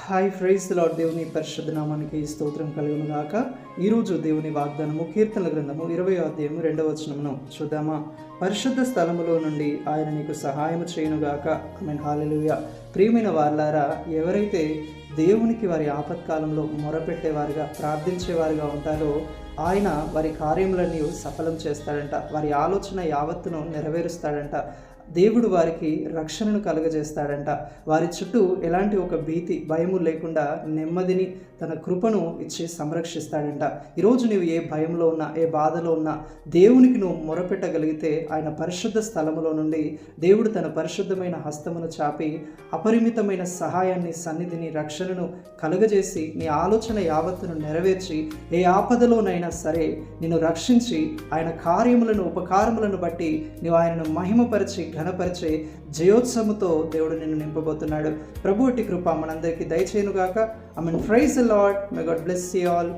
Hi praise the lord. దేవుని పరిశుద్ధ నామానికి స్తోత్రం కలుగును గాక. ఈరోజు దేవుని వాగ్దానము కీర్తనల గ్రంథము 20వ అధ్యాయము 2వ వచనమును చూద్దామా. పరిశుద్ధ స్థలములో నుండి ఆయన నీకు సహాయము చేయునుగాక. ఆమేన్. హల్లెలూయా. ప్రియమైన వారలారా, ఎవరైతే దేవునికి వారి ఆపత్కాలంలో మొరపెట్టేవారుగా ప్రార్థించేవారుగా ఉంటారో ఆయన వారి కార్యములన్నీ సఫలం చేస్తాడంట. వారి ఆలోచన యావత్తును నెరవేరుస్తాడంట. దేవుడు వారికి రక్షణను కలుగజేస్తాడంట. వారి చుట్టూ ఎలాంటి ఒక భీతి భయము లేకుండా నెమ్మదిని తన కృపను ఇచ్చి సంరక్షిస్తాడంట. ఈరోజు నువ్వు ఏ భయంలో ఉన్నా, ఏ బాధలో ఉన్నా, దేవునికి నువ్వు మొరపెట్టగలిగితే ఆయన పరిశుద్ధ స్థలములో నుండి దేవుడు తన పరిశుద్ధమైన హస్తమును చాపి అపరిమితమైన సహాయాన్ని, సన్నిధిని, రక్షణను కలుగజేసి నీ ఆలోచన యావత్తును నెరవేర్చి ఏ ఆపదలోనైనా సరే నిన్ను రక్షించి ఆయన కార్యములను, ఉపకారములను బట్టి నువ్వు ఆయనను మహిమపరిచి ఘనపరిచే జయోత్సవముతో దేవుడు నిన్ను నింపబోతున్నాడు. ప్రభు అట్టి కృప మనందరికీ దయచేయునుగాక. Amen. Praise the lord. May God bless you all.